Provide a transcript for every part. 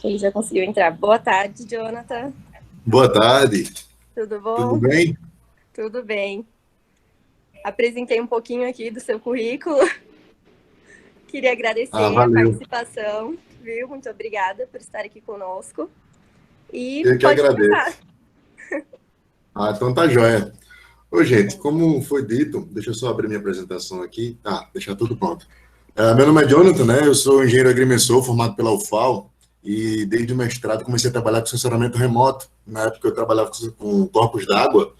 Ele já conseguiu entrar. Boa tarde, Jonathan. Boa tarde. Tudo Tudo bom? bem? Tudo bem. Apresentei um pouquinho aqui do seu currículo. Queria agradecer a Valeu. participação, viu? Muito obrigada por estar aqui conosco. E Eu que pode começar. agradeço. Então tá joia. Ô, gente, como foi dito, deixa eu só abrir minha apresentação aqui. Deixar tudo pronto. Meu nome é Jonathan, né? Eu sou engenheiro agrimensor, formado pela UFAL, e desde o mestrado comecei a trabalhar com sensoramento remoto. Na época eu trabalhava com corpos d'água,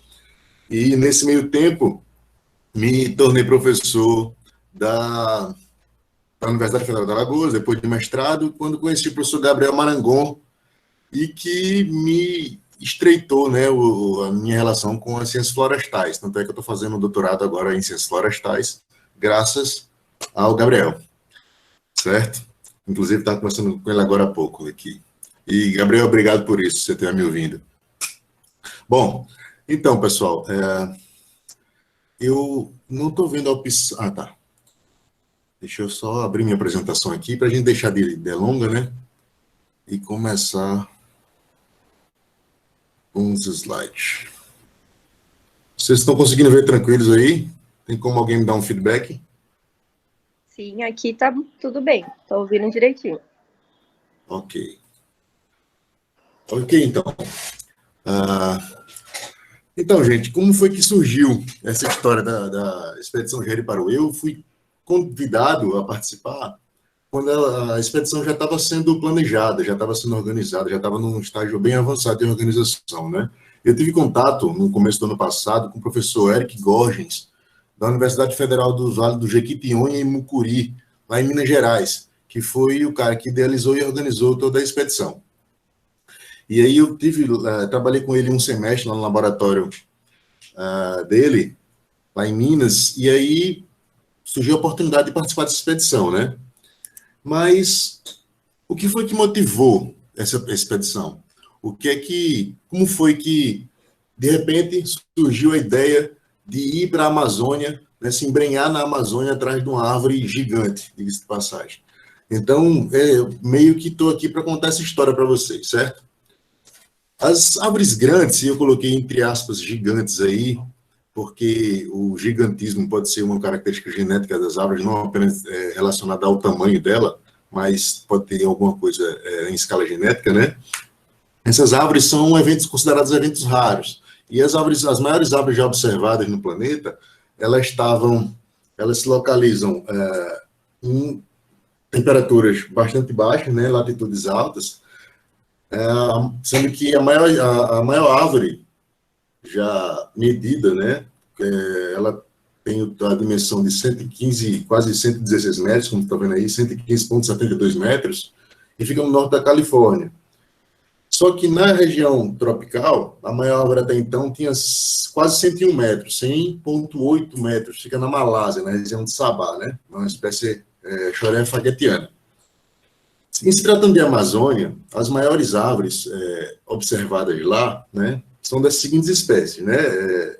e nesse meio tempo me tornei professor da Universidade Federal de Alagoas, depois de mestrado, quando conheci o professor Gabriel Marangon, e que me estreitou, né, a minha relação com as ciências florestais. Tanto é que eu estou fazendo um doutorado agora em ciências florestais, graças ao Gabriel, certo? Inclusive, estava conversando com ele agora há pouco aqui. E, Gabriel, obrigado por isso, você ter me ouvindo. Bom, então, pessoal, eu não estou vendo a opção... Tá. Deixa eu só abrir minha apresentação aqui para a gente deixar de delonga, né? E começar com os slides. Vocês estão conseguindo ver tranquilos aí? Tem como alguém me dar um feedback? Sim, aqui tá tudo bem. Estou ouvindo direitinho. Ok. Ok, então. Então, gente, como foi que surgiu essa história da Expedição Jari Paruí? Eu fui convidado a participar quando a expedição já estava sendo planejada, já estava sendo organizada, já estava num estágio bem avançado de organização, né? Eu tive contato, no começo do ano passado, com o professor Eric Gorgens, da Universidade Federal do Vale do Jequitinhonha, em Mucuri, lá em Minas Gerais, que foi o cara que idealizou e organizou toda a expedição. E aí eu trabalhei com ele um semestre lá no laboratório dele, lá em Minas, e aí surgiu a oportunidade de participar dessa expedição, né? Mas o que foi que motivou essa expedição? Como foi que, de repente, surgiu a ideia de ir para a Amazônia, né, se embrenhar na Amazônia atrás de uma árvore gigante, diga-se de passagem. Então, meio que estou aqui para contar essa história para vocês, certo? As árvores grandes, eu coloquei entre aspas gigantes aí, porque o gigantismo pode ser uma característica genética das árvores, não apenas relacionada ao tamanho dela, mas pode ter alguma coisa em escala genética, né? Essas árvores são eventos considerados eventos raros. E as maiores árvores já observadas no planeta, elas se localizam em temperaturas bastante baixas, né, latitudes altas, sendo que a maior árvore já medida, né, ela tem a dimensão de 115, quase 116 metros, como está vendo aí, 115,72 metros, e fica no norte da Califórnia. Só que na região tropical, a maior árvore até então tinha quase 101 metros, 100,8 metros, fica na Malásia, na região de Sabah, né, uma espécie Choré faguetiana. Em se tratando de Amazônia, as maiores árvores observadas lá, né, são das seguintes espécies, né,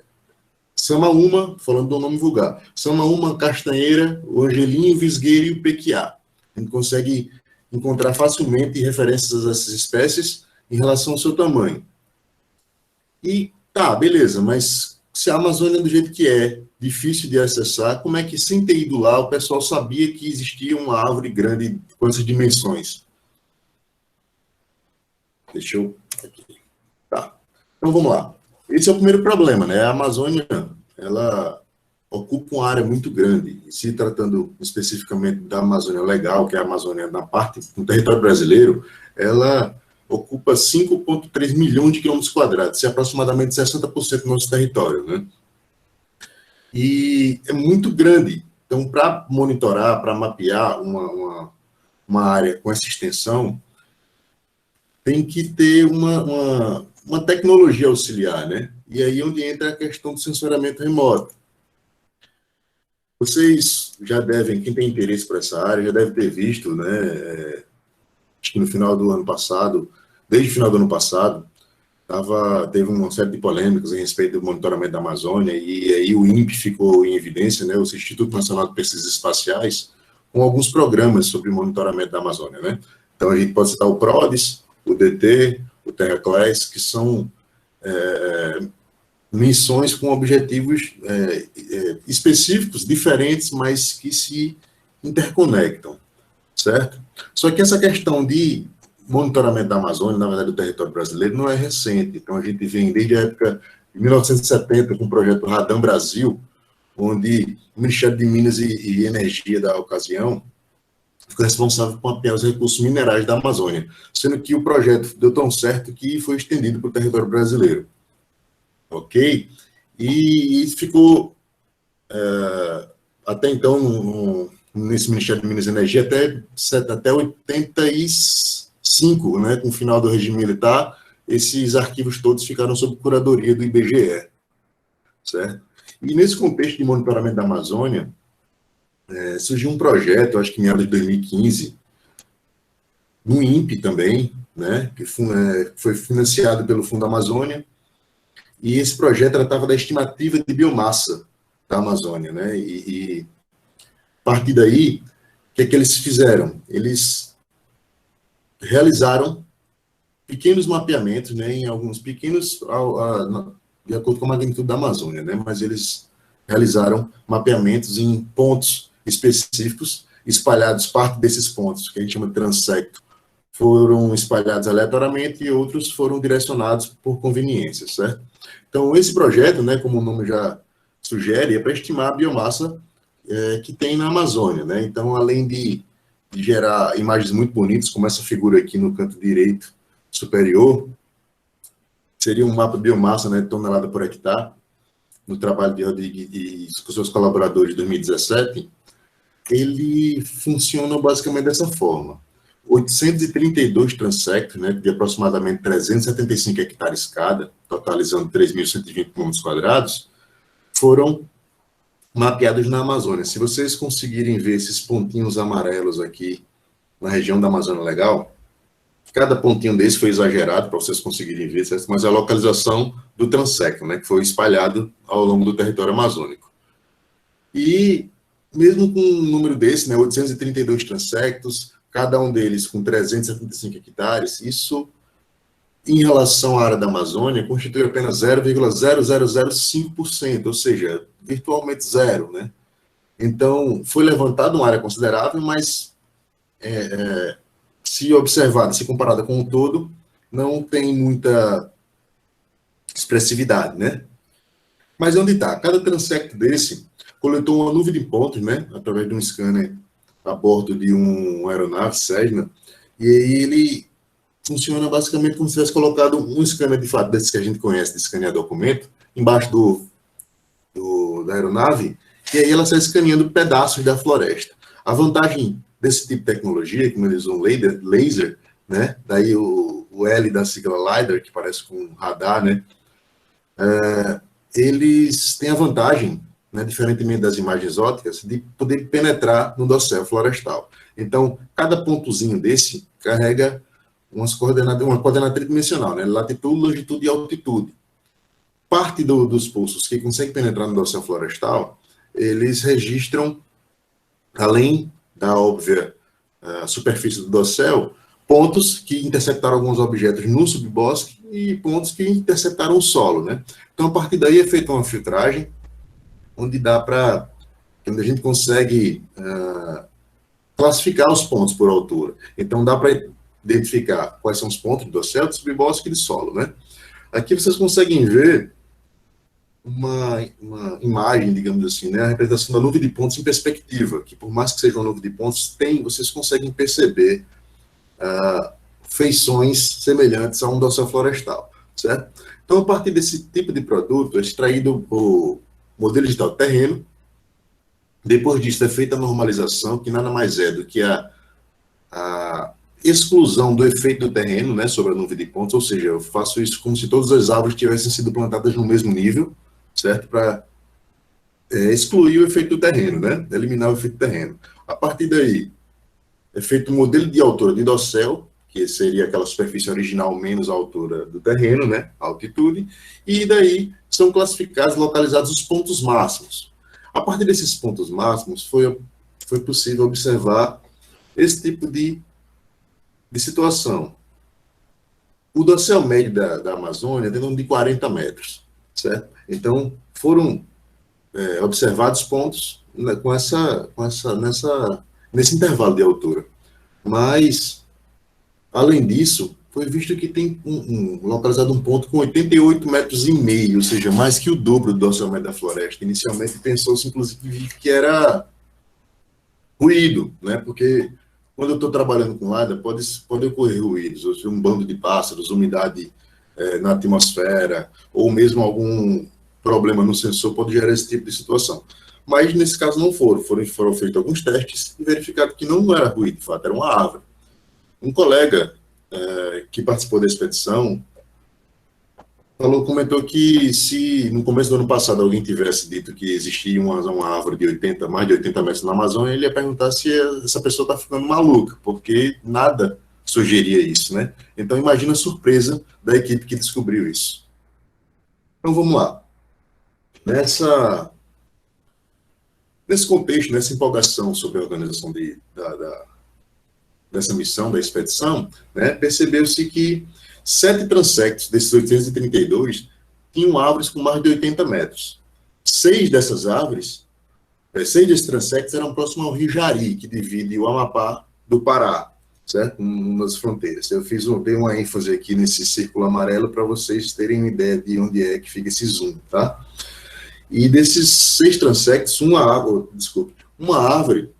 Samaúma, falando do nome vulgar, Samaúma, castanheira, o angelim, o visgueiro e o pequiá. A gente consegue encontrar facilmente referências a essas espécies em relação ao seu tamanho. E tá, beleza, mas se a Amazônia é do jeito que é, difícil de acessar, como é que, sem ter ido lá, o pessoal sabia que existia uma árvore grande com essas dimensões? Deixa eu... Aqui. Tá. Então, vamos lá. Esse é o primeiro problema, né? A Amazônia, ela ocupa uma área muito grande. E se tratando especificamente da Amazônia Legal, que é a Amazônia na parte do território brasileiro, ela ocupa 5,3 milhões de quilômetros quadrados, isso é aproximadamente 60% do nosso território, né? E é muito grande. Então, para monitorar, para mapear uma área com essa extensão, tem que ter uma tecnologia auxiliar, né? E aí é onde entra a questão do sensoramento remoto. Vocês já devem, quem tem interesse por essa área, já deve ter visto, né? Acho que no final do ano passado, desde o final do ano passado, teve uma série de polêmicas a respeito do monitoramento da Amazônia, e aí o INPE ficou em evidência, né? O Instituto Nacional de Pesquisas Espaciais, com alguns programas sobre monitoramento da Amazônia, né? Então, a gente pode citar o PRODES, o DT, o TerraClass, que são missões com objetivos específicos, diferentes, mas que se interconectam, certo? Só que essa questão de monitoramento da Amazônia, na verdade, do território brasileiro, não é recente. Então, a gente vem desde a época de 1970 com o projeto Radam Brasil, onde o Ministério de Minas e Energia da ocasião ficou responsável por mapear os recursos minerais da Amazônia, sendo que o projeto deu tão certo que foi estendido para o território brasileiro. Ok? E ficou, até então, nesse Ministério de Minas e Energia, até 85, né, com o final do regime militar, esses arquivos todos ficaram sob curadoria do IBGE, certo? E nesse contexto de monitoramento da Amazônia, surgiu um projeto, acho que em meados de 2015, no INPE também, né, que foi financiado pelo Fundo Amazônia, e esse projeto tratava da estimativa de biomassa da Amazônia, né, e a partir daí, o que é que eles fizeram? Eles realizaram pequenos mapeamentos, né, em alguns pequenos, de acordo com a magnitude da Amazônia, né, mas eles realizaram mapeamentos em pontos específicos, espalhados, parte desses pontos, que a gente chama de transecto, foram espalhados aleatoriamente e outros foram direcionados por conveniência, certo? Então, esse projeto, né, como o nome já sugere, é para estimar a biomassa que tem na Amazônia, né? Então, além de gerar imagens muito bonitas, como essa figura aqui no canto direito superior, seria um mapa de biomassa, né, tonelada por hectare, no trabalho de Rodrigo e com seus colaboradores de 2017, ele funciona basicamente dessa forma. 832 transectos, né, de aproximadamente 375 hectares cada, totalizando 3.120 km², foram mapeados na Amazônia. Se vocês conseguirem ver esses pontinhos amarelos aqui na região da Amazônia Legal, cada pontinho desse foi exagerado para vocês conseguirem ver, certo? Mas é a localização do transecto, né, que foi espalhado ao longo do território amazônico. E mesmo com um número desse, né, 832 transectos, cada um deles com 375 hectares, isso, em relação à área da Amazônia, constitui apenas 0,0005%, ou seja, virtualmente zero, né? Então, foi levantada uma área considerável, mas se observada, se comparada com o todo, não tem muita expressividade, né? Mas onde está? Cada transecto desse coletou uma nuvem de pontos, né, através de um scanner a bordo de uma aeronave Cessna, e aí ele funciona basicamente como se tivesse colocado um scanner de fato, desses que a gente conhece, de escanear documento, embaixo da aeronave, e aí ela sai escaneando pedaços da floresta. A vantagem desse tipo de tecnologia, como eles usam laser, né, daí o L da sigla LiDAR, que parece com um radar, né, eles têm a vantagem, né, diferentemente das imagens ópticas, de poder penetrar no dossel florestal. Então, cada pontozinho desse carrega uma coordenada tridimensional, né, latitude, longitude e altitude. Parte dos pulsos que conseguem penetrar no dossel florestal, eles registram, além da óbvia superfície do dossel, pontos que interceptaram alguns objetos no subbosque e pontos que interceptaram o solo, né? Então, a partir daí é feita uma filtragem, onde a gente consegue classificar os pontos por altura. Então, dá para identificar quais são os pontos do dossel, do subbosque e do solo, né? Aqui vocês conseguem ver uma imagem, digamos assim, né, a representação da nuvem de pontos em perspectiva, que por mais que seja uma nuvem de pontos, vocês conseguem perceber feições semelhantes a um dossel florestal, certo? Então, a partir desse tipo de produto, é extraído o modelo digital terreno, depois disso é feita a normalização, que nada mais é do que a exclusão do efeito do terreno, né, sobre a nuvem de pontos, ou seja, eu faço isso como se todas as árvores tivessem sido plantadas no mesmo nível, certo? Para excluir o efeito do terreno, né? Eliminar o efeito do terreno. A partir daí, é feito um modelo de altura de dossel, que seria aquela superfície original menos a altura do terreno, né? A altitude, e daí são classificados, localizados os pontos máximos. A partir desses pontos máximos, foi possível observar esse tipo de de situação. O dossel médio da Amazônia tem em torno de 40 metros, certo? Então, foram observados pontos, né, nesse intervalo de altura. Mas, além disso, foi visto que tem localizado um ponto com 88 metros e meio, ou seja, mais que o dobro do dossel médio da floresta. Inicialmente pensou-se, inclusive, que era ruído, né? Porque quando eu estou trabalhando com LiDAR, pode ocorrer ruídos, ou seja, um bando de pássaros, umidade na atmosfera, ou mesmo algum problema no sensor pode gerar esse tipo de situação. Mas, nesse caso, não foram. Foram feitos alguns testes e verificado que não era ruído, de fato, era uma árvore. Um colega que participou da expedição comentou que se no começo do ano passado alguém tivesse dito que existia uma árvore de mais de 80 metros na Amazônia, ele ia perguntar se essa pessoa está ficando maluca, porque nada sugeria isso, né? Então imagina a surpresa da equipe que descobriu isso. Então vamos lá. Nesse contexto, nessa empolgação sobre a organização dessa missão, da expedição, né, percebeu-se que 7 transectos desses 832 tinham árvores com mais de 80 metros. 6 desses transectos eram próximos ao Rio Jari, que divide o Amapá do Pará, certo? Nas fronteiras. Eu dei uma ênfase aqui nesse círculo amarelo para vocês terem uma ideia de onde é que fica esse zoom, tá? E desses 6 transectos, uma árvore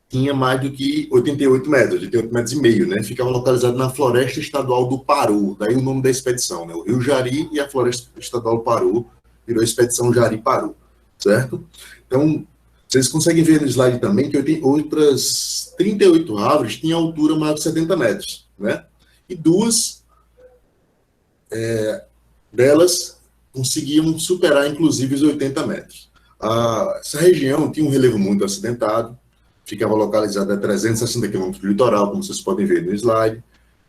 tinha mais do que 88 metros, 88 metros e meio, né? Ficava localizado na Floresta Estadual do Paru, daí o nome da expedição, né? O Rio Jari e a Floresta Estadual do Paru, virou a Expedição Jari-Paru, certo? Então, vocês conseguem ver no slide também que outras 38 árvores tinham altura maior de 70 metros, né? E 2 delas conseguiam superar, inclusive, os 80 metros. Essa região tinha um relevo muito acidentado, ficava localizada a 360 quilômetros do litoral, como vocês podem ver no slide,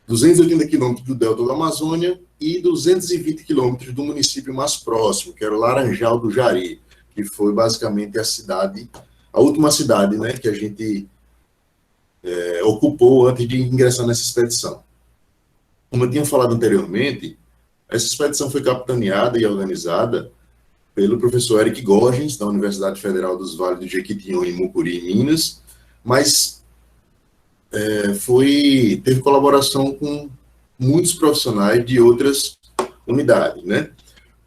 280 quilômetros do delta da Amazônia e 220 quilômetros do município mais próximo, que era o Laranjal do Jari, que foi basicamente a última cidade, né, que a gente ocupou antes de ingressar nessa expedição. Como eu tinha falado anteriormente, essa expedição foi capitaneada e organizada pelo professor Eric Gorgens, da Universidade Federal dos Vales do Jequitinhonha, em Mucuri, Minas, mas teve colaboração com muitos profissionais de outras unidades, né?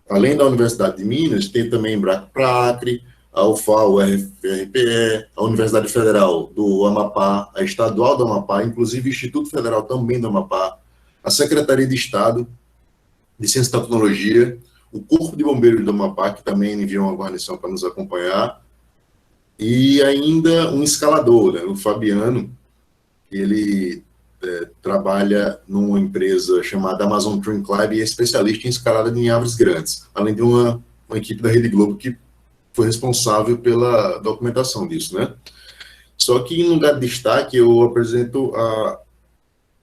Além da Universidade de Minas, tem também Embraco para Acre, a UFAL, o RPE, a Universidade Federal do Amapá, a Estadual do Amapá, inclusive o Instituto Federal também do Amapá, a Secretaria de Estado de Ciência e Tecnologia, o Corpo de Bombeiros do Amapá, que também enviou uma guarnição para nos acompanhar, e ainda um escalador, né, o Fabiano, que ele trabalha numa empresa chamada Amazon Tree Climb e é especialista em escalada em árvores grandes, além de uma equipe da Rede Globo que foi responsável pela documentação disso, né? Só que, em lugar de destaque, eu apresento a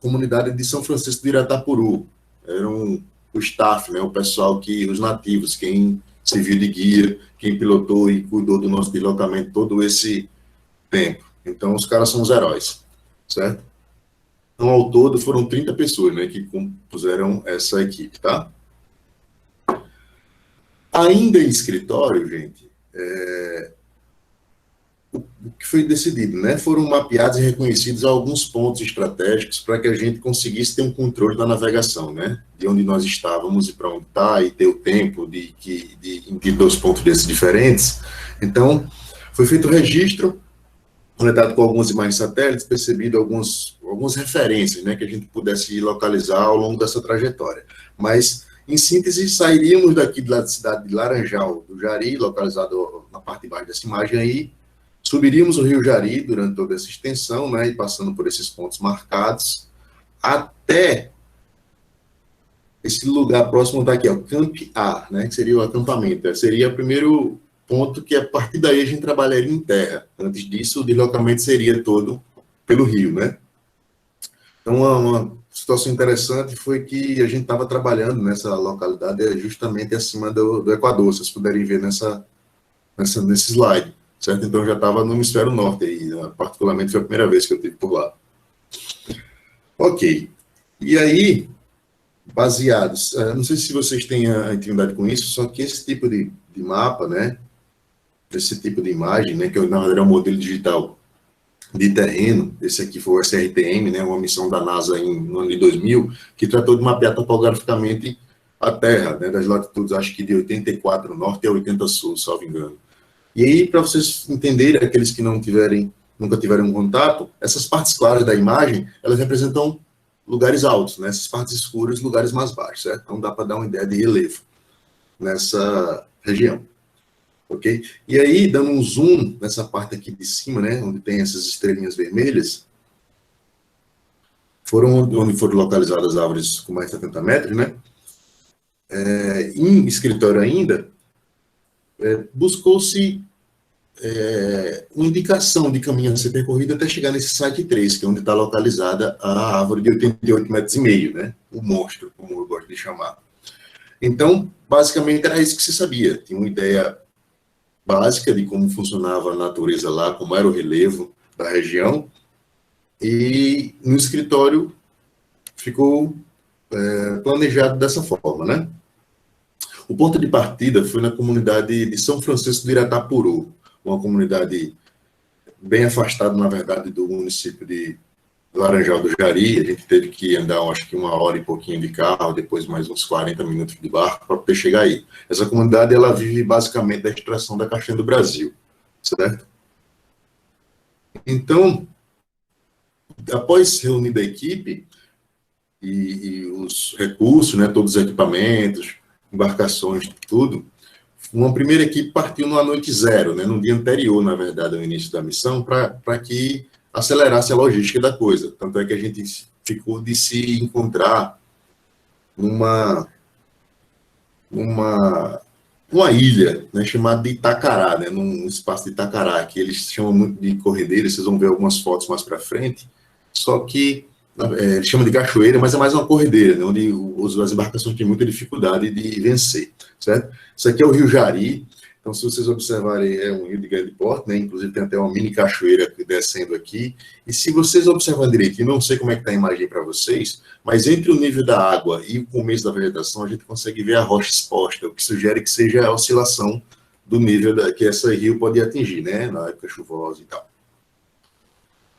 comunidade de São Francisco de Iratapuru. Eram o staff, né, o pessoal os nativos, quem serviu de guia, quem pilotou e cuidou do nosso deslocamento todo esse tempo. Então, os caras são os heróis, certo? Então, ao todo, foram 30 pessoas, né, que compuseram essa equipe, tá? Ainda em escritório, gente, o que foi decidido, né? Foram mapeados e reconhecidos alguns pontos estratégicos para que a gente conseguisse ter um controle da navegação, né? De onde nós estávamos e para onde está, e ter o tempo de ir 2 pontos desses diferentes. Então, foi feito o registro, conectado com algumas imagens satélites, percebido algumas referências, né? Que a gente pudesse localizar ao longo dessa trajetória. Mas, em síntese, sairíamos daqui da cidade de Laranjal do Jari, localizado na parte de baixo dessa imagem aí, subiríamos o Rio Jari durante toda essa extensão, né, e passando por esses pontos marcados, até esse lugar próximo daqui, o Camp A, né, que seria o acampamento. Seria o primeiro ponto que, a partir daí, a gente trabalharia em terra. Antes disso, o deslocamento seria todo pelo rio, né. Então, uma situação interessante foi que a gente estava trabalhando nessa localidade justamente acima do Equador, vocês puderem ver nesse slide. Certo? Então, eu já estava no hemisfério norte aí, né? Particularmente foi a primeira vez que eu estive por lá. Ok. E aí, baseados, não sei se vocês têm a intimidade com isso, só que esse tipo de mapa, né, esse tipo de imagem, né, que na verdade é um modelo digital de terreno, esse aqui foi o SRTM, né, uma missão da NASA no ano de 2000, que tratou de mapear topograficamente a Terra, né, das latitudes, acho que de 84 norte a 80 sul, salvo engano. E aí, para vocês entenderem, aqueles que nunca tiveram um contato, essas partes claras da imagem, elas representam lugares altos, né? Essas partes escuras, lugares mais baixos, certo? Então dá para dar uma ideia de relevo nessa região, ok? E aí, dando um zoom nessa parte aqui de cima, né, onde tem essas estrelinhas vermelhas, onde foram localizadas as árvores com mais de 70 metros, né? Em escritório ainda, buscou-se uma indicação de caminho a ser percorrido até chegar nesse site 3, que é onde está localizada a árvore de 88,5 metros, né? O monstro, como eu gosto de chamar. Então, basicamente, era isso que se sabia. Tinha uma ideia básica de como funcionava a natureza lá, como era o relevo da região, e no escritório ficou planejado dessa forma, né? O ponto de partida foi na comunidade de São Francisco de Iratapuru, uma comunidade bem afastada, na verdade, do município de Laranjal do Jari. A gente teve que andar, acho que 1 hora e pouquinho de carro, depois mais uns 40 minutos de barco para poder chegar aí. Essa comunidade, ela vive basicamente da extração da castanha do Brasil, certo? Então, após reunida a equipe e os recursos, né, todos os equipamentos, embarcações, tudo, uma primeira equipe partiu na noite zero, né, no dia anterior, na verdade, ao início da missão, para que acelerasse a logística da coisa. Tanto é que a gente ficou de se encontrar numa ilha, né, chamada de Itacará, né, num espaço de Itacará, que eles chamam muito de corredeira, vocês vão ver algumas fotos mais para frente, só que eles chamam de cachoeira, mas é mais uma corredeira, né, onde as embarcações têm muita dificuldade de vencer, certo? Isso aqui é o Rio Jari. Então, se vocês observarem, é um rio de grande porte, né? Inclusive tem até uma mini cachoeira descendo aqui. E se vocês observarem direito, e não sei como é que está a imagem para vocês, mas entre o nível da água e o começo da vegetação, a gente consegue ver a rocha exposta, o que sugere que seja a oscilação do nível que esse rio pode atingir, né? Na época chuvosa e tal.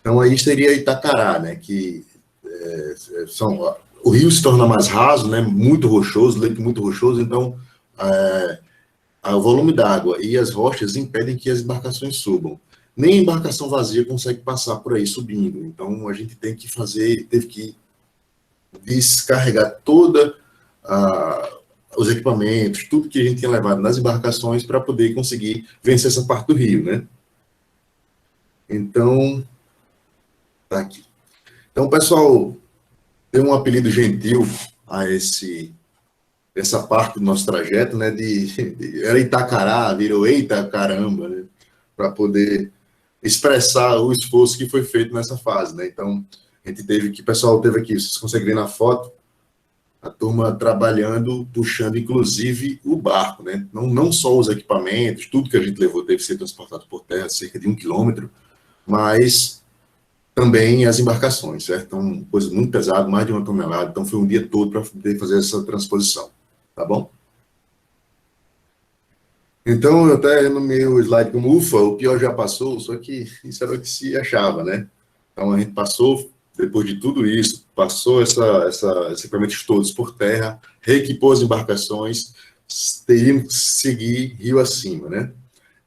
Então, aí seria Itacará, né? Que o rio se torna mais raso, né? Muito rochoso, leito muito rochoso, então o volume d'água e as rochas impedem que as embarcações subam. Nem a embarcação vazia consegue passar por aí subindo. Então, a gente teve que descarregar os equipamentos, tudo que a gente tinha levado nas embarcações para poder conseguir vencer essa parte do rio, né? Então, tá aqui. Então, o pessoal deu um apelido gentil a essa parte do nosso trajeto, né, era Itacará, virou Eita Caramba, né, para poder expressar o esforço que foi feito nessa fase, né. Então, o pessoal teve aqui, vocês conseguem ver na foto, a turma trabalhando, puxando, inclusive, o barco, né, não só os equipamentos, tudo que a gente levou teve que ser transportado por terra, cerca de 1 quilômetro, mas também as embarcações, certo? Então, coisa muito pesada, mais de 1 tonelada, então foi um dia todo para poder fazer essa transposição. Tá bom? Então, eu até no meu slide como ufa, o pior já passou, só que isso era o que se achava, né? Então, a gente passou, depois de tudo isso, passou esses equipamentos todos por terra, reequipou as embarcações, teríamos que seguir rio acima, né?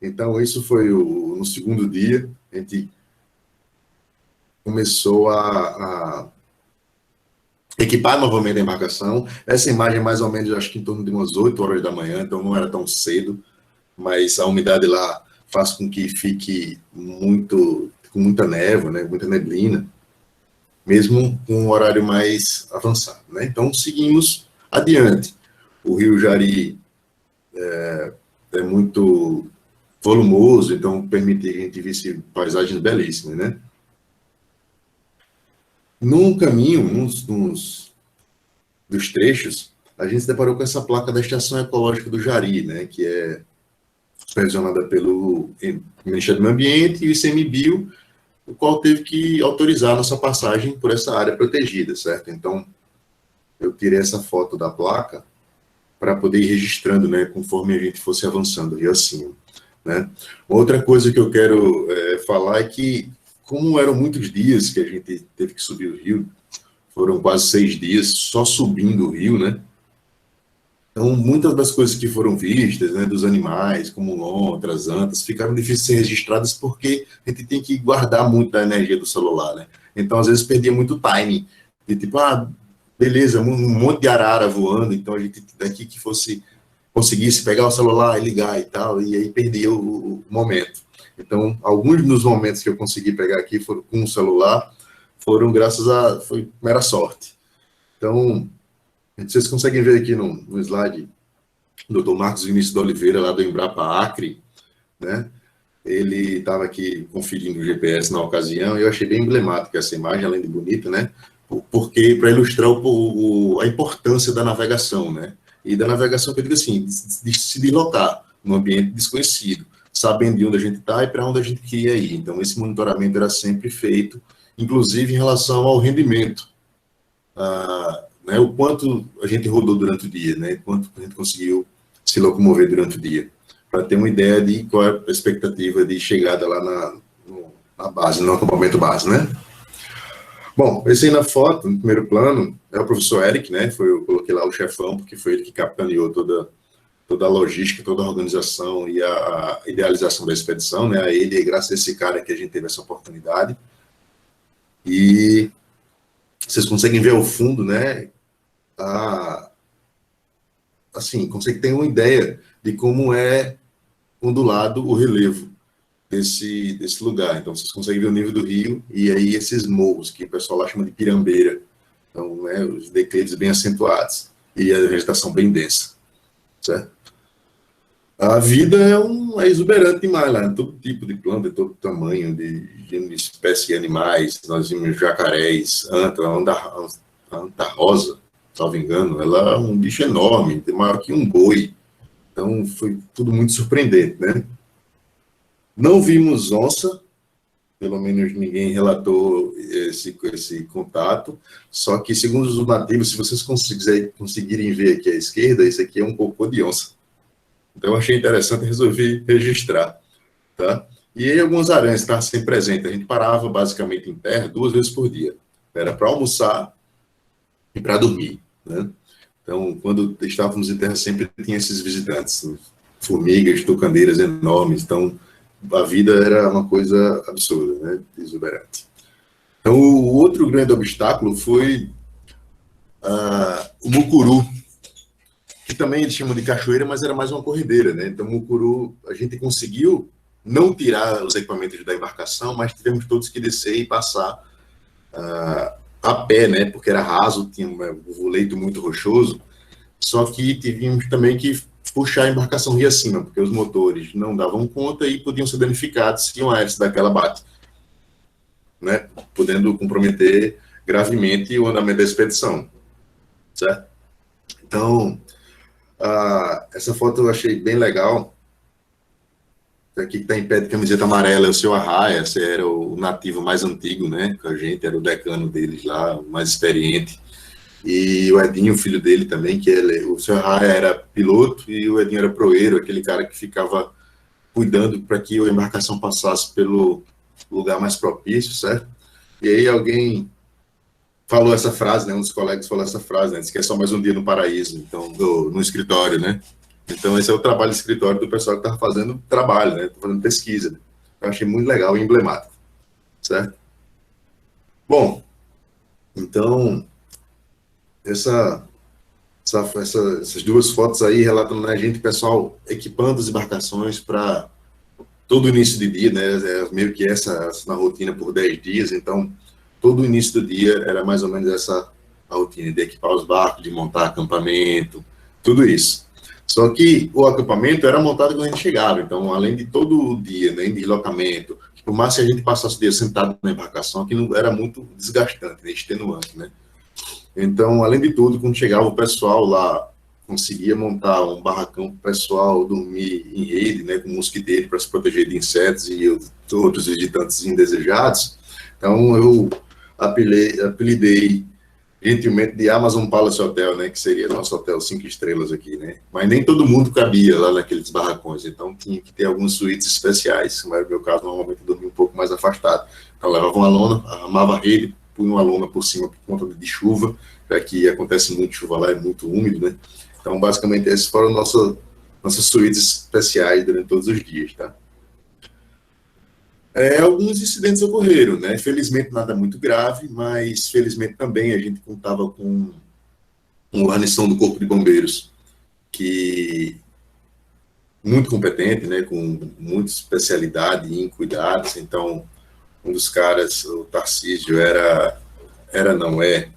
Então, isso foi no segundo dia, a gente começou a equipar novamente a embarcação. Essa imagem, mais ou menos, acho que em torno de umas 8 horas da manhã, então não era tão cedo, mas a umidade lá faz com que fique com muita névoa, né, muita neblina, mesmo com um horário mais avançado, né? Então, seguimos adiante. O Rio Jari é muito volumoso, então permite que a gente visse paisagens belíssimas, né? Num caminho, dos trechos, a gente se deparou com essa placa da Estação Ecológica do Jari, né, que é supervisionada pelo Ministério do Meio Ambiente e o ICMBio, o qual teve que autorizar a nossa passagem por essa área protegida, certo? Então, eu tirei essa foto da placa para poder ir registrando, né, conforme a gente fosse avançando rio acima, né? Outra coisa que eu quero falar é que, como eram muitos dias que a gente teve que subir o rio, foram quase 6 dias só subindo o rio, né? Então, muitas das coisas que foram vistas, né, dos animais, como lontras, antas, ficaram difíceis de ser registradas porque a gente tem que guardar muito da energia do celular, né? Então, às vezes, perdia muito timing. De tipo, beleza, um monte de arara voando, então a gente daqui que conseguisse pegar o celular e ligar e tal, e aí perdia o momento. Então, alguns dos momentos que eu consegui pegar aqui foram com o celular, foram foi mera sorte. Então, vocês conseguem ver aqui no slide o Dr. Marcos Vinícius de Oliveira, lá do Embrapa Acre, né? Ele estava aqui conferindo o GPS na ocasião, e eu achei bem emblemática essa imagem, além de bonita, né? Porque para ilustrar a importância da navegação, né? E da navegação, que eu digo assim, de se deslocar num ambiente desconhecido, sabendo de onde a gente está e para onde a gente queria ir. Então, esse monitoramento era sempre feito, inclusive em relação ao rendimento. Né, o quanto a gente rodou durante o dia, né? Quanto a gente conseguiu se locomover durante o dia, para ter uma ideia de qual é a expectativa de chegada lá na base, no acampamento base, né? Bom, esse aí na foto, no primeiro plano, é o professor Eric, né? Eu coloquei lá o chefão, porque foi ele que capitaneou toda a logística, toda a organização e a idealização da expedição, né? A ele, graças a esse cara que a gente teve essa oportunidade. E vocês conseguem ver ao fundo, né? Assim, consegue ter uma ideia de como é ondulado o relevo desse lugar. Então, vocês conseguem ver o nível do rio e aí esses morros, que o pessoal lá chama de pirambeira. Então, né, os declives bem acentuados e a vegetação bem densa, certo? A vida é exuberante demais lá, todo tipo de planta, de todo tamanho, de espécie de animais. Nós vimos jacarés, a anta rosa, salvo engano, ela é um bicho enorme, maior que um boi. Então, foi tudo muito surpreendente, né? Não vimos onça, pelo menos ninguém relatou esse contato, só que, segundo os nativos, se vocês conseguirem ver aqui à esquerda, isso aqui é um cocô de onça. Então, eu achei interessante e resolvi registrar, tá? E aí, algumas aranhas estavam sempre presentes. A gente parava, basicamente, em terra 2 vezes por dia. Era para almoçar e para dormir, né? Então, quando estávamos em terra, sempre tinha esses visitantes, formigas, tucandeiras enormes. Então, a vida era uma coisa absurda, né? Exuberante. Então, o outro grande obstáculo foi o mucuru, que também eles chamam de cachoeira, mas era mais uma corredeira, né? Então, o mucuru, a gente conseguiu não tirar os equipamentos da embarcação, mas tivemos todos que descer e passar a pé, né? Porque era raso, tinha um leito muito rochoso, só que tivemos também que puxar a embarcação rio acima, porque os motores não davam conta e podiam ser danificados se uma hélice daquela bate, né? Podendo comprometer gravemente o andamento da expedição, certo? Então, essa foto eu achei bem legal. Aqui que está em pé de camiseta amarela é o seu Arraia, esse era o nativo mais antigo, né? Com a gente, era o decano deles lá, o mais experiente. E o Edinho, o filho dele também, o seu Arraia era piloto e o Edinho era proeiro, aquele cara que ficava cuidando para que a embarcação passasse pelo lugar mais propício, certo? E aí alguém falou essa frase, né? Um dos colegas falou essa frase, né? Disse que é só mais um dia no paraíso, então, no escritório, né? Então, esse é o trabalho de escritório do pessoal que está fazendo trabalho, né? Está fazendo pesquisa. Eu achei muito legal e emblemático, certo? Bom, então, essas duas fotos aí relatam, né, a gente, pessoal, equipando as embarcações para todo o início de dia, né? Meio que essa na rotina por 10 dias, então, todo o início do dia era mais ou menos essa a rotina de equipar os barcos, de montar acampamento, tudo isso. Só que o acampamento era montado quando a gente chegava, então, além de todo o dia, né, de deslocamento, por mais que a gente passasse o dia sentado na embarcação, aquilo era muito desgastante, né, extenuante, né? Então, além de tudo, quando chegava o pessoal lá, conseguia montar um barracão para o pessoal dormir em rede, né, com mosquiteiro para se proteger de insetos e outros visitantes indesejados, Então, eu apelidei gentilmente de Amazon Palace Hotel, né, que seria nosso hotel 5 estrelas aqui, né, mas nem todo mundo cabia lá naqueles barracões, então tinha que ter algumas suítes especiais, mas no meu caso, normalmente eu dormia um pouco mais afastado, então levava uma lona, armava a rede, punha uma lona por cima por conta de chuva, já que acontece muito chuva lá, é muito úmido, né, então basicamente esses foram nossas suítes especiais durante todos os dias, tá. Alguns incidentes ocorreram, né? Felizmente nada muito grave, mas felizmente também a gente contava com uma guarnição do Corpo de Bombeiros que muito competente, né? Com muita especialidade em cuidados. Então, um dos caras, o Tarcísio, não é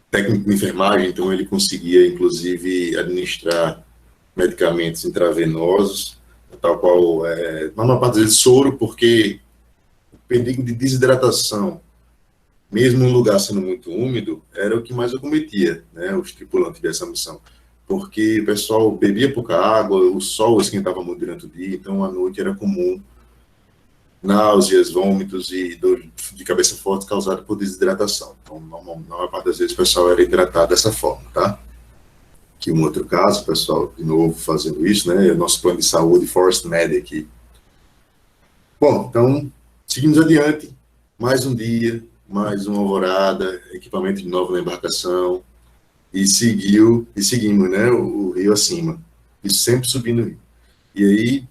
técnico de enfermagem, então ele conseguia, inclusive, administrar medicamentos intravenosos, tal qual, na maior parte vezes, soro, porque o perigo de desidratação, mesmo um lugar sendo muito úmido, era o que mais acometia, né, os tripulantes dessa missão, porque o pessoal bebia pouca água, o sol esquentava muito durante o dia, então à noite era comum náuseas, vômitos e dor de cabeça forte causada por desidratação. Então, na maior parte das vezes, o pessoal era hidratado dessa forma, tá? Que um outro caso, o pessoal, de novo, fazendo isso, né? O nosso plano de saúde, Forest Med aqui. Bom, então, seguimos adiante. Mais um dia, mais uma alvorada, equipamento de novo na embarcação, e seguimos, né? O rio acima. E sempre subindo o rio. E aí,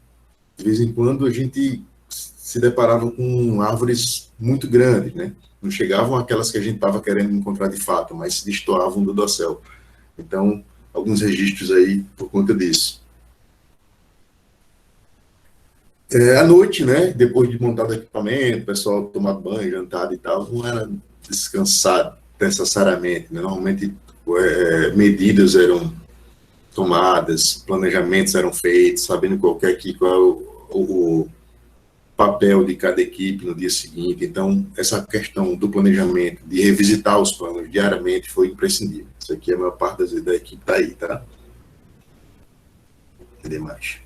de vez em quando, a gente se deparava com árvores muito grandes, né? Não chegavam aquelas que a gente estava querendo encontrar de fato, mas se destoavam do dossel. Então, alguns registros aí por conta disso. À noite, né, depois de montado o equipamento, o pessoal tomar banho, jantado e tal, não era descansar necessariamente, né? Normalmente medidas eram tomadas, planejamentos eram feitos, sabendo qual é o papel de cada equipe no dia seguinte. Então, essa questão do planejamento, de revisitar os planos diariamente, foi imprescindível. Isso aqui é a maior parte da equipe está aí, tá? Cadê mais?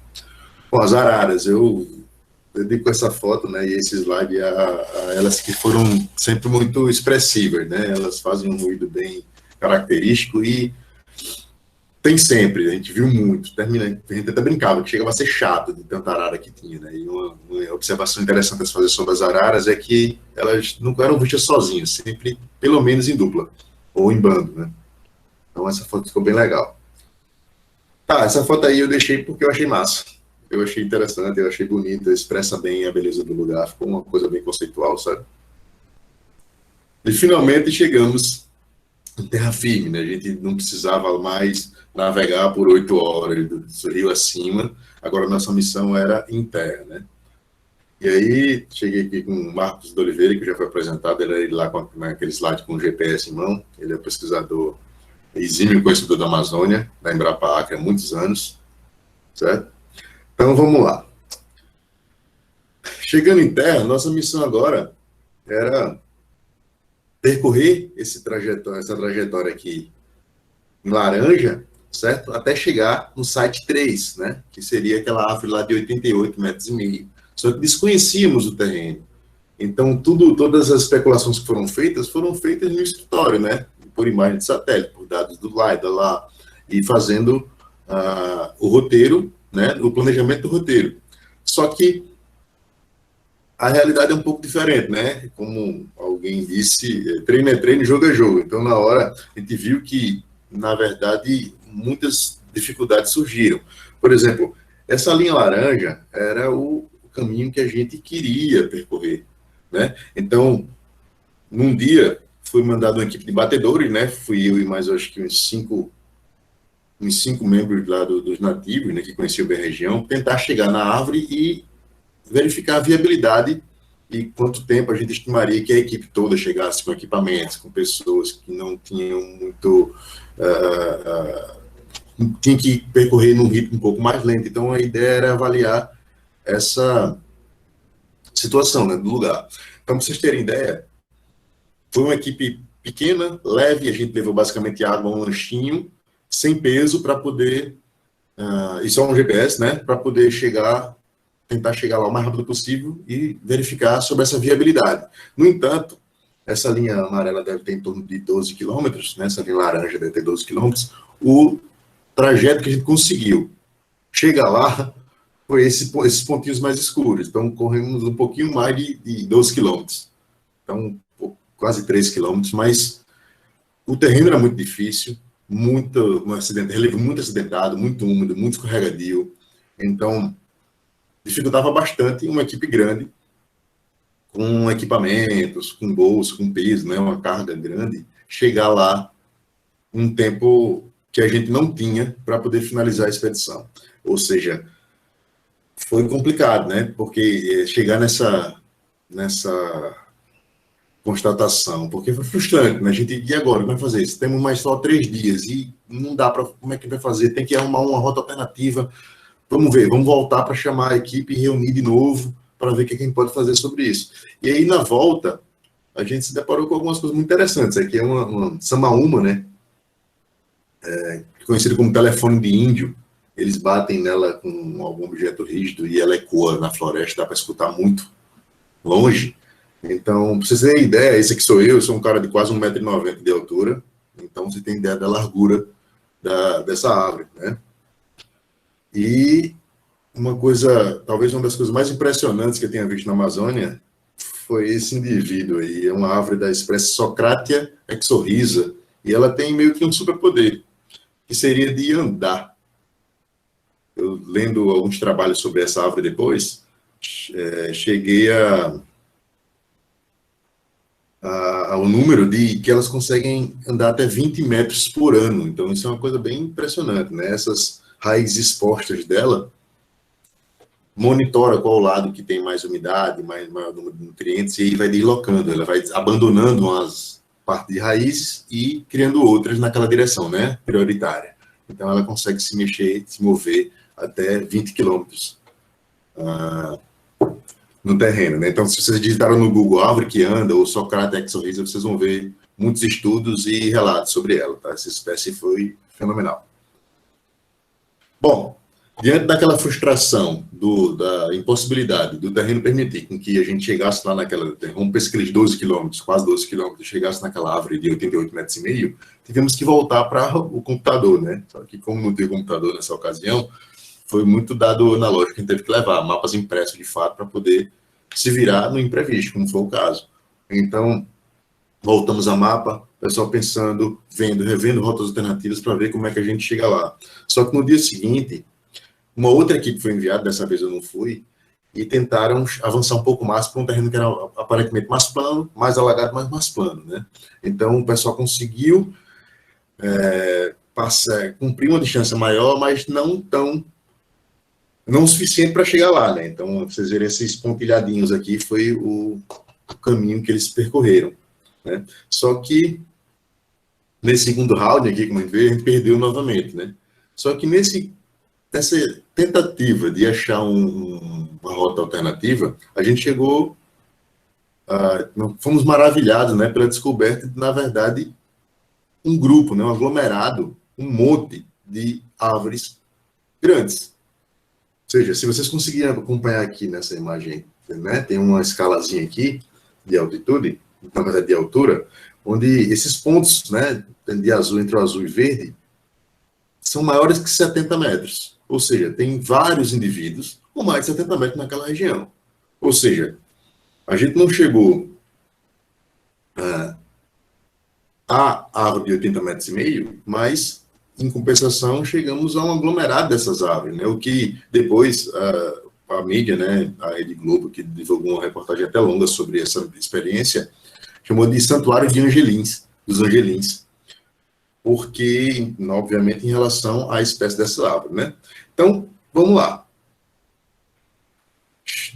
Bom, as araras, eu dedico essa foto, né, e esse slide a elas que foram sempre muito expressivas, né? Elas fazem um ruído bem característico e tem sempre, a gente viu muito, a gente até brincava que chegava a ser chato de tanta arara que tinha, né? E uma observação interessante a se fazer sobre as araras é que elas nunca eram vistas sozinhas, sempre, pelo menos em dupla, ou em bando, né? Então essa foto ficou bem legal. Tá, essa foto aí eu deixei porque eu achei massa. Eu achei interessante, eu achei bonita, expressa bem a beleza do lugar, ficou uma coisa bem conceitual, sabe? E finalmente chegamos em terra firme, né? A gente não precisava mais navegar por 8 horas do rio acima, agora nossa missão era em terra, né? E aí cheguei aqui com o Marcos de Oliveira, que já foi apresentado, ele lá com aquele slide com o GPS em mão, ele é pesquisador exímio conhecedor da Amazônia, da Embrapa Acre há muitos anos, certo? Então vamos lá. Chegando em terra, nossa missão agora era percorrer essa trajetória aqui em laranja, certo? Até chegar no site 3, né? Que seria aquela árvore lá de 88,5 metros. Só que desconhecíamos o terreno. Então, todas as especulações que foram feitas no escritório, né? Por imagem de satélite, por dados do LiDAR lá, e fazendo o roteiro, né? O planejamento do roteiro. Só que a realidade é um pouco diferente, né? Como alguém disse, treino é treino, jogo é jogo. Então, na hora, a gente viu que, na verdade, muitas dificuldades surgiram. Por exemplo, essa linha laranja era o caminho que a gente queria percorrer, né? Então, num dia, foi mandada uma equipe de batedores, né? Fui eu e mais, acho que uns cinco membros lá dos nativos, né, que conheciam bem a região, tentar chegar na árvore e verificar a viabilidade e quanto tempo a gente estimaria que a equipe toda chegasse com equipamentos, com pessoas que não tinham muito... tinha que percorrer num ritmo um pouco mais lento. Então, a ideia era avaliar essa situação, né, do lugar. Então, para vocês terem ideia, foi uma equipe pequena, leve, a gente levou basicamente água, um lanchinho, sem peso, para poder... e só um GPS, né, para poder chegar tentar chegar lá o mais rápido possível e verificar sobre essa viabilidade. No entanto, essa linha amarela deve ter em torno de 12 quilômetros, né? Essa linha laranja deve ter 12 quilômetros. O trajeto que a gente conseguiu chegar lá foi esses pontinhos mais escuros. Então, corremos um pouquinho mais de 12 quilômetros. Então, quase 3 quilômetros, mas o terreno era muito difícil, relevo muito acidentado, muito úmido, muito escorregadio. Então, dificultava bastante uma equipe grande, com equipamentos, com bolsa, com peso, né, uma carga grande, chegar lá um tempo que a gente não tinha para poder finalizar a expedição. Ou seja, foi complicado, né? Porque chegar nessa constatação, porque foi frustrante, né? A gente, e agora, como vai fazer isso? Temos mais só 3 dias e não dá para, como é que vai fazer? Tem que arrumar uma rota alternativa. Vamos ver, vamos voltar para chamar a equipe e reunir de novo para ver o que a gente pode fazer sobre isso. E aí, na volta, a gente se deparou com algumas coisas muito interessantes. Aqui é uma samaúma, né? Conhecido como telefone de índio. Eles batem nela com algum objeto rígido e ela ecoa na floresta, dá para escutar muito longe. Então, para vocês terem ideia, esse aqui sou eu sou um cara de quase 1,90 m de altura, então você tem ideia da largura dessa árvore, né? E uma coisa, talvez uma das coisas mais impressionantes que eu tenha visto na Amazônia foi esse indivíduo aí, é uma árvore da espécie Socratia exorrhiza, e ela tem meio que um superpoder, que seria de andar. Eu, lendo alguns trabalhos sobre essa árvore depois, cheguei ao número de que elas conseguem andar até 20 metros por ano. Então, isso é uma coisa bem impressionante, né? Essas raízes expostas dela monitora qual lado que tem mais umidade, maior número de nutrientes, e aí vai deslocando, ela vai abandonando umas partes de raízes e criando outras naquela direção, né? Prioritária. Então, ela consegue se mexer, se mover até 20 quilômetros no terreno, né? Então, se vocês digitaram no Google árvore que anda ou Socrates exorrhiza, vocês vão ver muitos estudos e relatos sobre ela, tá? Essa espécie foi fenomenal. Bom, diante daquela frustração, da impossibilidade do terreno permitir com que a gente chegasse lá rompesse aqueles 12 quilômetros, quase 12 quilômetros, chegasse naquela árvore de 88,5 metros, tivemos que voltar para o computador, né? Só que como não teve computador nessa ocasião, foi muito dado na lógica que a gente teve que levar mapas impressos de fato para poder se virar no imprevisto, como foi o caso. Então, voltamos a mapa, o pessoal pensando, revendo rotas alternativas para ver como é que a gente chega lá. Só que no dia seguinte, uma outra equipe foi enviada, dessa vez eu não fui, e tentaram avançar um pouco mais para um terreno que era aparentemente mais plano, mais alagado, mas mais plano, né? Então, o pessoal conseguiu cumprir uma distância maior, mas não o suficiente para chegar lá, né? Então, vocês verem esses pontilhadinhos aqui, foi o caminho que eles percorreram, né? Só que, nesse segundo round aqui, como a gente vê, a gente perdeu novamente, né? Só que nessa tentativa de achar uma rota alternativa, a gente chegou, fomos maravilhados, né, pela descoberta de, na verdade, um grupo, né, um aglomerado, um monte de árvores grandes. Ou seja, se vocês conseguirem acompanhar aqui nessa imagem, né, tem uma escalazinha aqui de altitude, na verdade de altura, onde esses pontos, né, de azul, entre o azul e verde, são maiores que 70 metros. Ou seja, tem vários indivíduos com mais de 70 metros naquela região. Ou seja, a gente não chegou à árvore de 80,5 metros, mas, em compensação, chegamos a um aglomerado dessas árvores, né? O que depois a mídia, né, a Rede Globo, que divulgou uma reportagem até longa sobre essa experiência, chamou de Santuário de Angelins, dos Angelins, porque, obviamente, em relação à espécie dessa árvore, né? Então, vamos lá.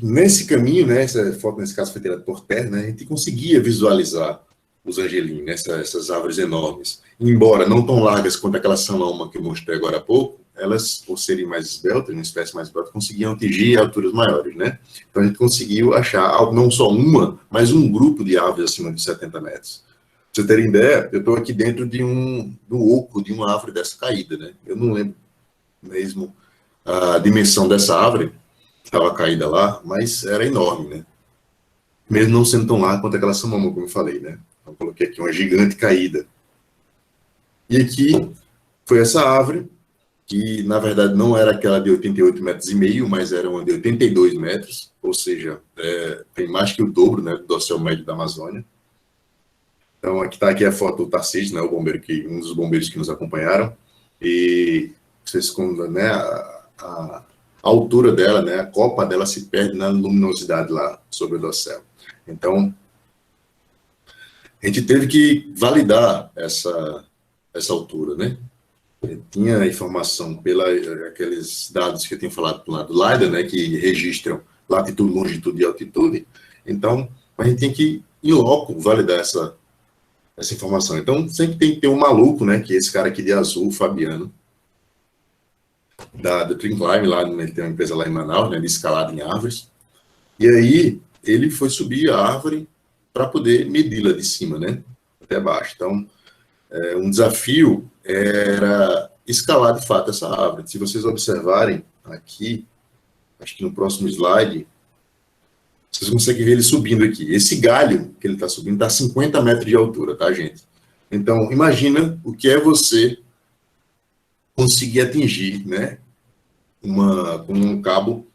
Nesse caminho, né, essa foto, nesse caso, foi tirada por terra, né, a gente conseguia visualizar os angelim, né, essas árvores enormes. Embora não tão largas quanto aquela samaúma que eu mostrei agora há pouco, elas, por serem mais esbeltas, uma espécie mais esbelta, conseguiam atingir alturas maiores, né? Então, a gente conseguiu achar não só uma, mas um grupo de árvores acima de 70 metros. Pra você terem ideia, eu estou aqui dentro do oco de uma árvore dessa caída, né? Eu não lembro mesmo a dimensão dessa árvore, estava caída lá, mas era enorme, né? Mesmo não sendo tão larga quanto aquela Samamu, como eu falei, né? Então, coloquei aqui uma gigante caída. E aqui foi essa árvore, que na verdade não era aquela de 88,5 metros, mas era uma de 82 metros, ou seja, tem mais que o dobro, né, do dossel médio da Amazônia. Então, aqui está aqui a foto do Tarcísio, né, o bombeiro um dos bombeiros que nos acompanharam, e vocês, né, a altura dela, né, a copa dela se perde na luminosidade lá sobre o dossel. Então, a gente teve que validar essa altura, né? Tinha informação aqueles dados que eu tinha falado lá do LiDAR, né, que registram latitude, longitude e altitude. Então, a gente tem que, em loco, validar essa informação. Então, sempre tem que ter um maluco, né, que é esse cara aqui de azul, o Fabiano, da Twin Climb, lá, ele tem uma empresa lá em Manaus, né, de escalada em árvores. E aí, ele foi subir a árvore para poder medi-la de cima, né, até baixo. Então, um desafio era escalar de fato essa árvore. Se vocês observarem aqui, acho que no próximo slide, vocês conseguem ver ele subindo aqui. Esse galho que ele está subindo está a 50 metros de altura, tá, gente? Então, imagina o que é você conseguir atingir, né, com um cabo,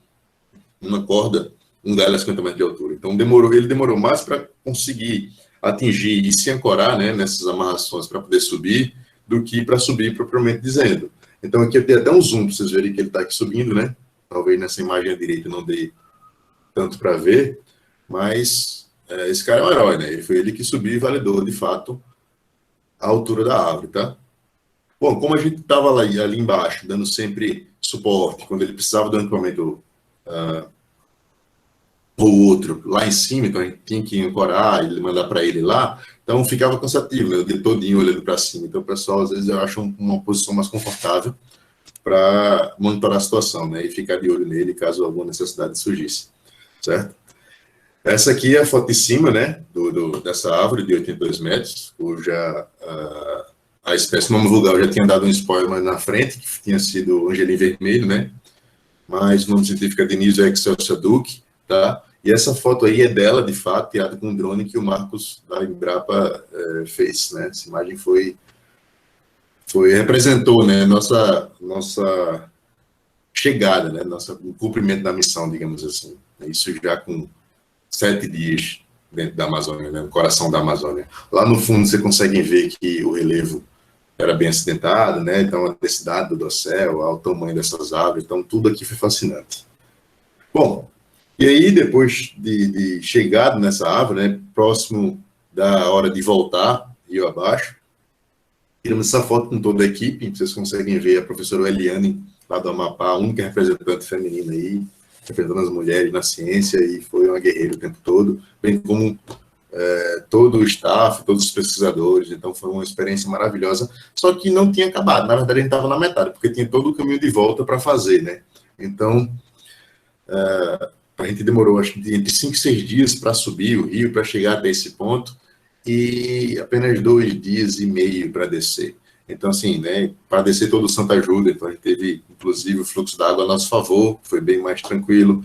uma corda, um galho a 50 metros de altura. Então, ele demorou mais para conseguir atingir e se ancorar, né, nessas amarrações para poder subir, do que para subir propriamente dizendo. Então, aqui eu tenho até um zoom para vocês verem que ele está aqui subindo, né? Talvez nessa imagem à direita não dê tanto para ver, mas esse cara é um herói, né? Foi ele que subiu e validou, de fato, a altura da árvore, tá? Bom, como a gente estava ali embaixo, dando sempre suporte, quando ele precisava do equipamento ou outro lá em cima, então a gente tinha que ancorar e mandar para ele lá, então ficava cansativo, né, o dia todinho olhando para cima. Então o pessoal, às vezes, eu acho uma posição mais confortável para monitorar a situação, né, e ficar de olho nele caso alguma necessidade surgisse, certo? Essa aqui é a foto de cima, né, dessa árvore de 82 metros, cuja a espécie, o nome vulgar, eu já tinha dado um spoiler na frente, que tinha sido angelim vermelho, né, mas o nome científico é Denise Excelsior Duke, tá? E essa foto aí é dela, de fato, tirada com um drone que o Marcos da Embrapa fez, né? Essa imagem representou, né, nossa chegada, né, o cumprimento da missão, digamos assim. Isso já com 7 dias dentro da Amazônia, né, no coração da Amazônia. Lá no fundo você consegue ver que o relevo era bem acidentado, né? Então a densidade do dossel, o tamanho dessas árvores, então tudo aqui foi fascinante. Bom, e aí, depois de chegado nessa árvore, né, próximo da hora de voltar, rio abaixo, tiramos essa foto com toda a equipe. Vocês conseguem ver a professora Eliane, lá do Amapá, a única representante feminina aí, representando as mulheres na ciência, e foi uma guerreira o tempo todo, bem como todo o staff, todos os pesquisadores. Então, foi uma experiência maravilhosa, só que não tinha acabado. Na verdade, a gente estava na metade, porque tinha todo o caminho de volta para fazer, né? Então, a gente demorou, acho que entre 5 e 6 dias para subir o rio, para chegar até esse ponto, e apenas 2 dias e meio para descer. Então, assim, né, para descer todo o Santa Ajuda, então a gente teve, inclusive, o fluxo d'água a nosso favor, foi bem mais tranquilo.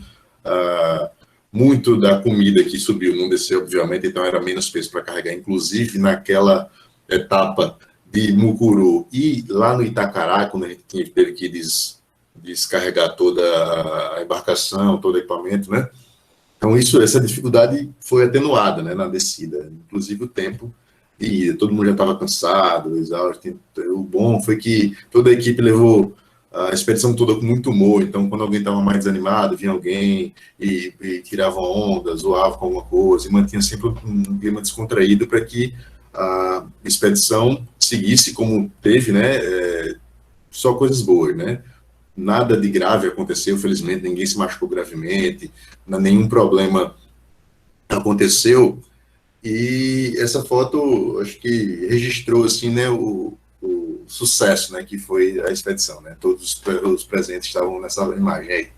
Muito da comida que subiu não desceu, obviamente, então era menos peso para carregar, inclusive naquela etapa de Mucuru e lá no Itacará, quando a gente teve que descarregar toda a embarcação, todo o equipamento, né? Então, essa dificuldade foi atenuada, né, na descida, inclusive o tempo de ida. Todo mundo já estava cansado, exausto. O bom foi que toda a equipe levou a expedição toda com muito humor. Então, quando alguém estava mais desanimado, vinha alguém e tirava onda, zoava com alguma coisa, e mantinha sempre um clima descontraído para que a expedição seguisse como teve, né, só coisas boas, né? Nada de grave aconteceu, felizmente, ninguém se machucou gravemente, nenhum problema aconteceu, e essa foto, acho que registrou, assim, né, o sucesso, né, que foi a expedição, né, todos os presentes estavam nessa imagem aí.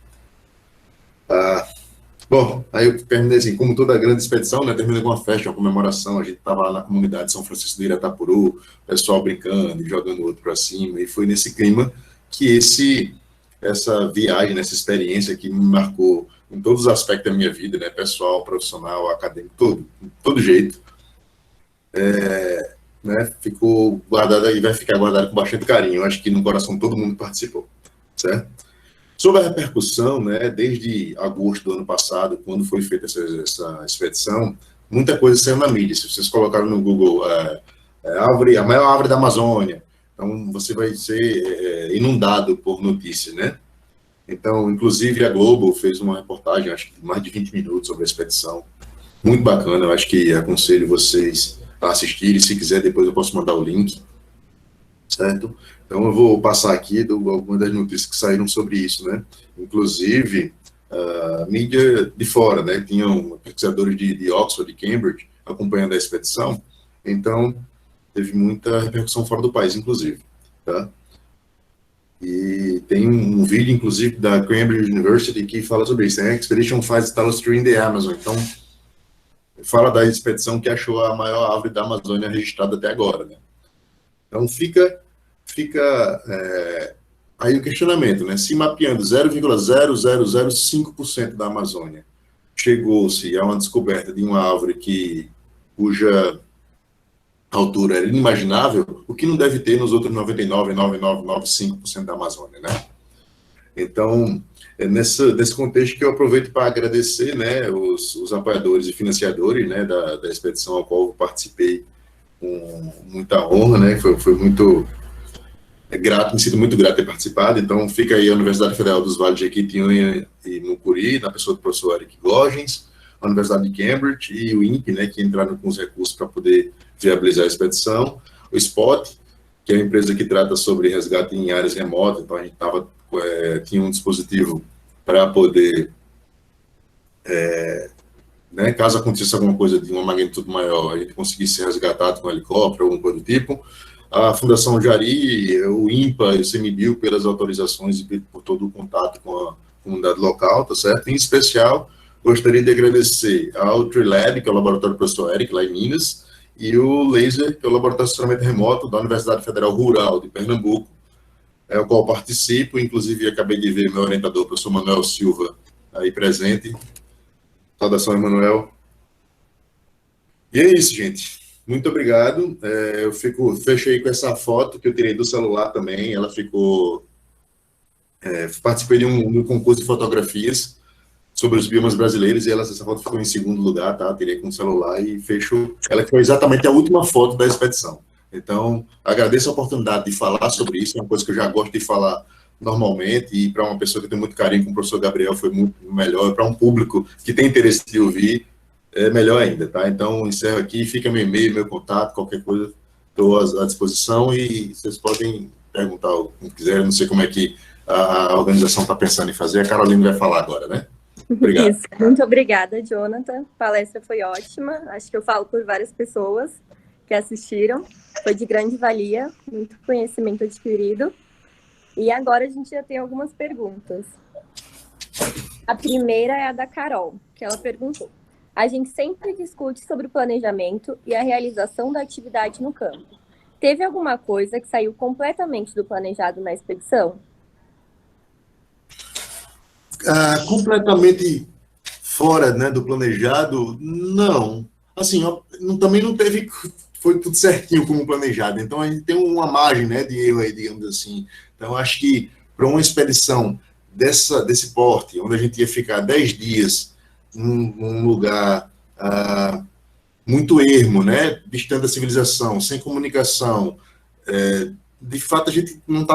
Bom, aí eu terminei assim, como toda grande expedição, né, termina com uma festa, uma comemoração. A gente estava lá na comunidade de São Francisco do Iratapuru, pessoal brincando e jogando o outro para cima, e foi nesse clima que essa viagem, essa experiência que me marcou em todos os aspectos da minha vida, né, pessoal, profissional, acadêmico, todo jeito, né, ficou guardada e vai ficar guardada com bastante carinho. Eu acho que no coração todo mundo participou, certo? Sobre a repercussão, né, desde agosto do ano passado, quando foi feita essa expedição, muita coisa saiu na mídia. Se vocês colocaram no Google a maior árvore da Amazônia, então você vai ser inundado por notícias, né? Então, inclusive, a Globo fez uma reportagem, acho que de mais de 20 minutos sobre a expedição. Muito bacana, eu acho que aconselho vocês a assistirem. Se quiser, depois eu posso mandar o link, certo? Então, eu vou passar aqui algumas das notícias que saíram sobre isso, né? Inclusive, mídia de fora, né? Tinham pesquisadores de Oxford e Cambridge acompanhando a expedição. Então, teve muita repercussão fora do país, inclusive, tá? E tem um vídeo, inclusive, da Cambridge University que fala sobre isso, né? Expedition finds talus tree in the Amazon. Então, fala da expedição que achou a maior árvore da Amazônia registrada até agora, né? Então, fica aí o questionamento, né? Se mapeando 0,0005% da Amazônia, chegou-se a uma descoberta de uma árvore cuja altura era inimaginável, o que não deve ter nos outros 99,9995% da Amazônia, né? Então, é nesse contexto que eu aproveito para agradecer, né, os apoiadores e financiadores, né, da expedição ao qual eu participei com muita honra, né? Foi muito grato, me sinto muito grato de ter participado. Então, fica aí a Universidade Federal dos Vales de Jequitinhonha e Mucuri, na pessoa do professor Eric Gorgens, a Universidade de Cambridge e o INPE, né, que entraram com os recursos para poder viabilizar a expedição, o SPOT, que é a empresa que trata sobre resgate em áreas remotas. Então, a gente tinha um dispositivo para poder, né, caso acontecesse alguma coisa de uma magnitude maior, a gente conseguisse ser resgatado com um helicóptero, alguma coisa do tipo. A Fundação Jari, o INPA e o CMBio pelas autorizações e por todo o contato com a comunidade local, tá certo? Em especial, gostaria de agradecer ao TriLab, que é o laboratório do professor Eric, lá em Minas, e o Laser, que é o laboratório de assessoramento remoto da Universidade Federal Rural de Pernambuco, o qual participo. Inclusive, acabei de ver meu orientador, o professor Manuel Silva, aí presente. Saudação, Emanuel. E é isso, gente. Muito obrigado. Eu fechei com essa foto que eu tirei do celular também. Ela ficou... participei de um concurso de fotografias sobre os biomas brasileiros, e essa foto ficou em segundo lugar, tá? Tirei com o celular e fechou. Ela foi exatamente a última foto da expedição. Então, agradeço a oportunidade de falar sobre isso, é uma coisa que eu já gosto de falar normalmente, e para uma pessoa que tem muito carinho com o professor Gabriel foi muito melhor, para um público que tem interesse de ouvir, é melhor ainda, tá? Então, encerro aqui, fica meu e-mail, meu contato, qualquer coisa, estou à disposição, e vocês podem perguntar o que quiserem. Não sei como é que a organização está pensando em fazer, a Carolina vai falar agora, né? Obrigado. Isso. Muito obrigada, Jonathan. A palestra foi ótima. Acho que eu falo por várias pessoas que assistiram. Foi de grande valia, muito conhecimento adquirido. E agora a gente já tem algumas perguntas. A primeira é a da Carol, que ela perguntou: a gente sempre discute sobre o planejamento e a realização da atividade no campo. Teve alguma coisa que saiu completamente do planejado na expedição? Completamente fora, né, do planejado, não. Assim, também não teve, foi tudo certinho como planejado. Então, a gente tem uma margem, né, de erro aí, digamos assim. Então, acho que para uma expedição desse porte, onde a gente ia ficar 10 dias num lugar muito ermo, né, distante da civilização, sem comunicação, de fato, a gente não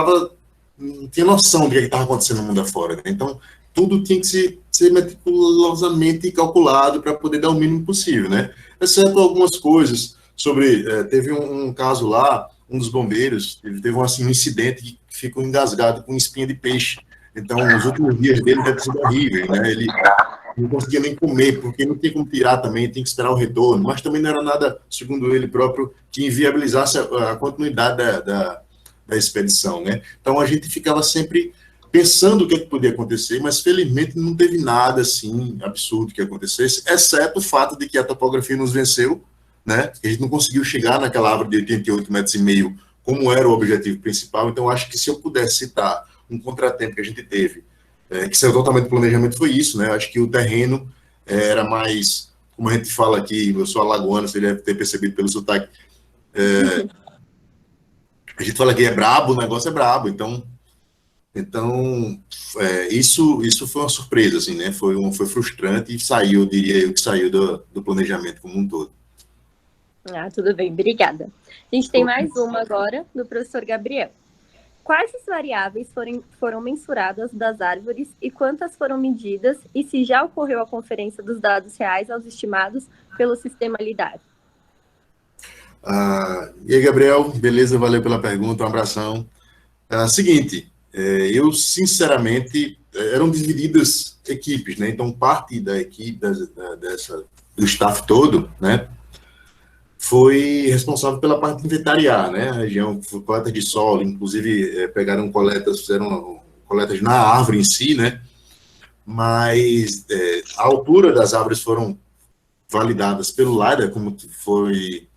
tinha noção do que estava acontecendo no mundo afora, né? Então, tudo tinha que ser meticulosamente calculado para poder dar o mínimo possível, né? Exceto algumas coisas sobre... teve um caso lá, um dos bombeiros, ele teve um incidente que ficou engasgado com espinha de peixe. Então, os últimos dias dele devem ter sido horríveis, né? Ele não conseguia nem comer, porque não tinha como tirar também, tem que esperar o retorno. Mas também não era nada, segundo ele próprio, que inviabilizasse a continuidade da expedição, né? Então, a gente ficava sempre pensando o que podia acontecer, mas felizmente não teve nada assim absurdo que acontecesse, exceto o fato de que a topografia nos venceu, né? A gente não conseguiu chegar naquela árvore de 88,5 metros, como era o objetivo principal. Então, acho que se eu pudesse citar um contratempo que a gente teve, que saiu totalmente do planejamento, foi isso, né? Acho que o terreno era mais, como a gente fala aqui, eu sou alagoano, você deve ter percebido pelo sotaque, a gente fala que é brabo, o negócio é brabo, então isso foi uma surpresa, assim, né? Foi frustrante e saiu, eu diria eu, que saiu do planejamento como um todo. Ah, tudo bem, obrigada. A gente tem mais uma agora, do professor Gabriel. Quais as variáveis foram mensuradas das árvores e quantas foram medidas e se já ocorreu a conferência dos dados reais aos estimados pelo sistema LIDAR? E aí, Gabriel, beleza? Valeu pela pergunta, um abração. Seguinte, eu, sinceramente, eram divididas equipes, né? Então, parte da equipe, do staff todo, né, foi responsável pela parte de inventariar, né? A região, coleta de solo, inclusive pegaram coletas, fizeram coletas na árvore em si, né? Mas a altura das árvores foram validadas pelo LiDAR, como foi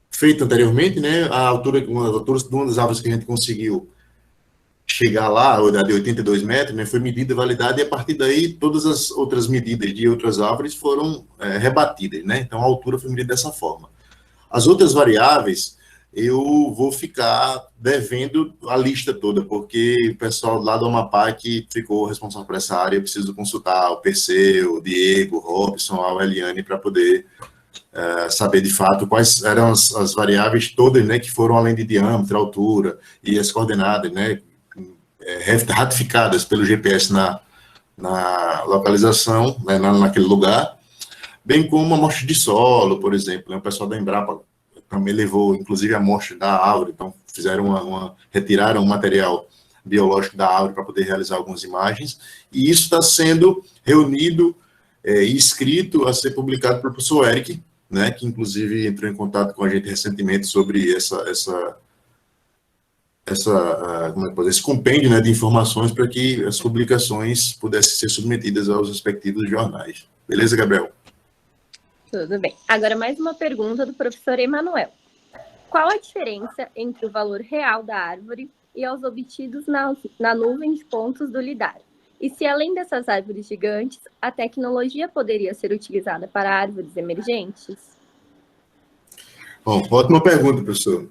feito anteriormente, né? Uma das alturas de uma das árvores que a gente conseguiu chegar lá, a de 82 metros, né, foi medida e validada, e a partir daí todas as outras medidas de outras árvores foram rebatidas, né? Então a altura foi medida dessa forma. As outras variáveis, eu vou ficar devendo a lista toda, porque o pessoal lá do Amapá que ficou responsável por essa área, eu preciso consultar o Perseu, o Diego, o Robson, a Eliane, para poder saber de fato quais eram as variáveis todas, né, que foram além de diâmetro, altura e as coordenadas, né, ratificadas pelo GPS na localização, né, naquele lugar, bem como amostras de solo, por exemplo, né, o pessoal da Embrapa também levou, inclusive, a amostra da árvore, então fizeram retiraram o material biológico da árvore para poder realizar algumas imagens, e isso está sendo reunido e escrito a ser publicado pelo professor Eric, né, que inclusive entrou em contato com a gente recentemente sobre esse compêndio, né, de informações para que as publicações pudessem ser submetidas aos respectivos jornais. Beleza, Gabriel? Tudo bem. Agora mais uma pergunta do professor Emanuel. Qual a diferença entre o valor real da árvore e os obtidos na nuvem de pontos do LIDAR? E se, além dessas árvores gigantes, a tecnologia poderia ser utilizada para árvores emergentes? Bom, ótima pergunta, professor.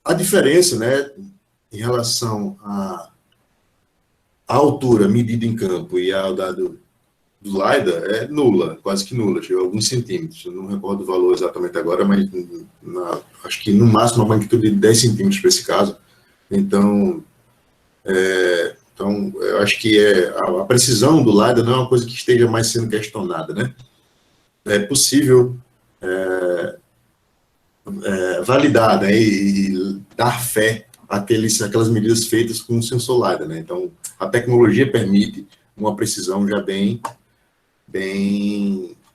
A diferença, né, em relação à altura medida em campo e ao dado do LiDAR é nula, quase que nula, chegou a alguns centímetros. Eu não recordo o valor exatamente agora, mas acho que no máximo uma magnitude de 10 centímetros para esse caso. Então, eu acho que a precisão do LiDAR não é uma coisa que esteja mais sendo questionada, né? É possível validar, né, e dar fé àquelas medidas feitas com o sensor LiDAR, né? Então, a tecnologia permite uma precisão já bem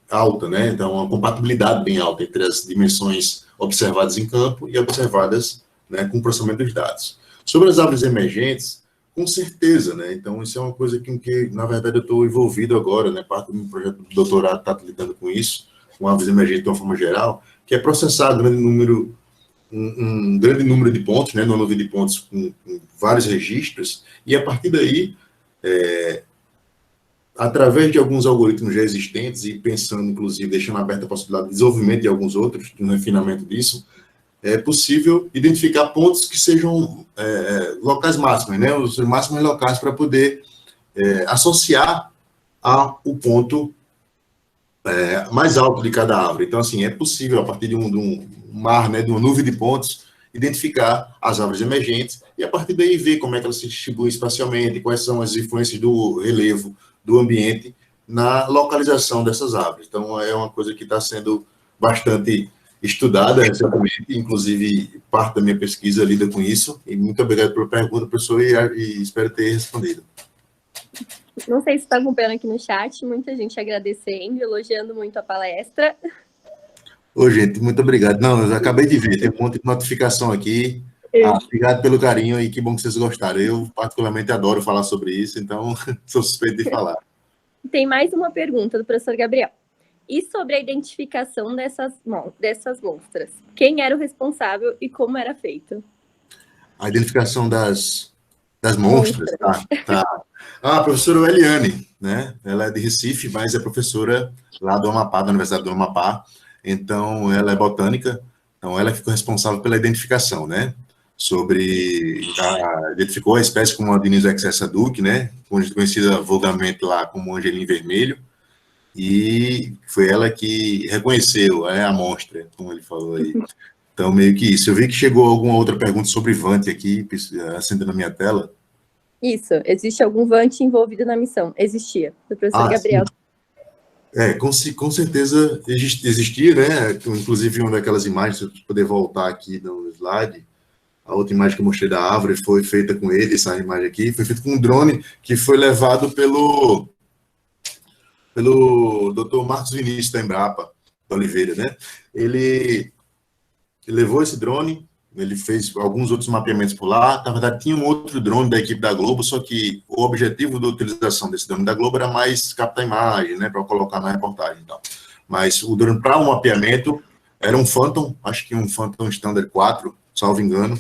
alta, né? Então, uma compatibilidade bem alta entre as dimensões observadas em campo e observadas, né, com o processamento dos dados. Sobre as árvores emergentes, com certeza, né? Então, isso é uma coisa que na verdade, eu estou envolvido agora, né? Parte do meu projeto de doutorado está lidando com isso, com árvores emergentes de uma forma geral, que é processar um grande número de pontos, né? Uma nuvem de pontos com vários registros, e a partir daí, através de alguns algoritmos já existentes e pensando, inclusive, deixando aberta a possibilidade de desenvolvimento de alguns outros, de um refinamento disso, é possível identificar pontos que sejam locais máximos, né? Os máximos locais para poder associar ao ponto mais alto de cada árvore. Então, assim, é possível, a partir de um mar, né, de uma nuvem de pontos, identificar as árvores emergentes e, a partir daí, ver como é que elas se distribuem espacialmente, quais são as influências do relevo, do ambiente, na localização dessas árvores. Então, é uma coisa que está sendo bastante estudada recentemente, inclusive parte da minha pesquisa lida com isso, e muito obrigado pela pergunta, professor, e espero ter respondido. Não sei se está acompanhando aqui no chat, muita gente agradecendo, elogiando muito a palestra. Ô, gente, muito obrigado. Não, eu acabei de ver, tem um monte de notificação aqui. Obrigado pelo carinho e que bom que vocês gostaram. Eu, particularmente, adoro falar sobre isso, então sou suspeito de falar. Tem mais uma pergunta do professor Gabriel. E sobre a identificação dessas monstras? Quem era o responsável e como era feito? a identificação das monstras, tá. Ah, a professora Eliane, né? Ela é de Recife, mas é professora lá do Amapá, da Universidade do Amapá. Então, ela é botânica, então ela ficou responsável pela identificação, né? Identificou a espécie como a Diniz excessa duc, né? Conhecida vulgarmente lá como angelim vermelho, e foi ela que reconheceu a amostra, como ele falou aí. Então, meio que isso. Eu vi que chegou alguma outra pergunta sobre Vante aqui, acendendo na minha tela. Isso, existe algum Vante envolvido na missão? Existia, do professor Gabriel. Sim. Com certeza existia, né? Inclusive, uma daquelas imagens, se eu poder voltar aqui no slide, a outra imagem que eu mostrei da árvore foi feita com ele, essa imagem aqui, foi feita com um drone que foi levado pelo Dr. Marcos Vinícius da Embrapa, da Oliveira, né? Ele levou esse drone, ele fez alguns outros mapeamentos por lá. Na verdade, tinha um outro drone da equipe da Globo, só que o objetivo da utilização desse drone da Globo era mais captar imagem, né, para colocar na reportagem e tal. Mas o drone para o mapeamento era um Phantom, acho que um Phantom Standard 4, salvo engano,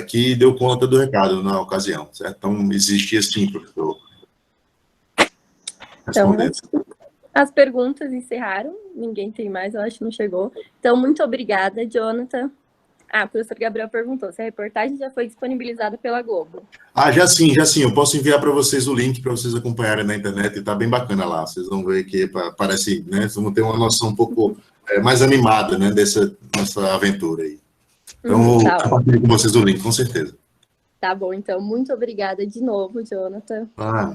que deu conta do recado na ocasião, certo? Então, existia sim, professor. Então, as perguntas encerraram, ninguém tem mais, eu acho que não chegou. Então, muito obrigada, Jonathan. O professor Gabriel perguntou se a reportagem já foi disponibilizada pela Globo. Já sim. Eu posso enviar para vocês o link para vocês acompanharem na internet, e está bem bacana lá. Vocês vão ver que parece, né? Vocês vão ter uma noção um pouco mais animada, né, dessa aventura aí. Então, eu compartilho com vocês o link, com certeza. Tá bom, então, muito obrigada de novo, Jonathan.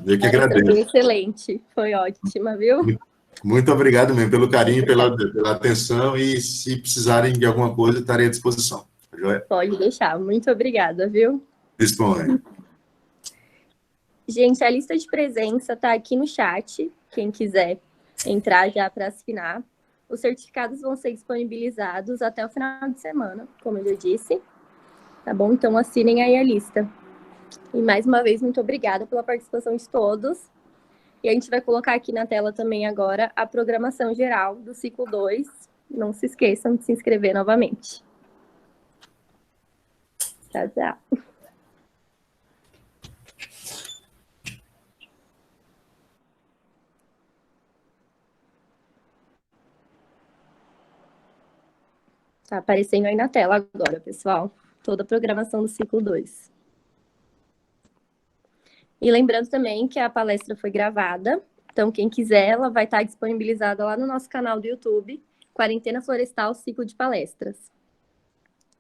Eu que agradeço. Foi excelente, foi ótima, viu? Muito obrigado mesmo pelo carinho, pela atenção, e se precisarem de alguma coisa, estarei à disposição. Joia? Pode deixar, muito obrigada, viu? Disponha. Gente, a lista de presença está aqui no chat, quem quiser entrar já para assinar. Os certificados vão ser disponibilizados até o final de semana, como eu já disse. Tá bom? Então, assinem aí a lista. E, mais uma vez, muito obrigada pela participação de todos. E a gente vai colocar aqui na tela também agora a programação geral do ciclo 2. Não se esqueçam de se inscrever novamente. Tchau, tchau. Tá aparecendo aí na tela agora, pessoal. Toda a programação do ciclo 2. E lembrando também que a palestra foi gravada. Então, quem quiser, ela vai estar disponibilizada lá no nosso canal do YouTube, Quarentena Florestal Ciclo de Palestras.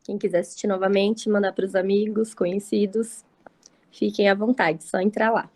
Quem quiser assistir novamente, mandar para os amigos, conhecidos, fiquem à vontade, só entrar lá.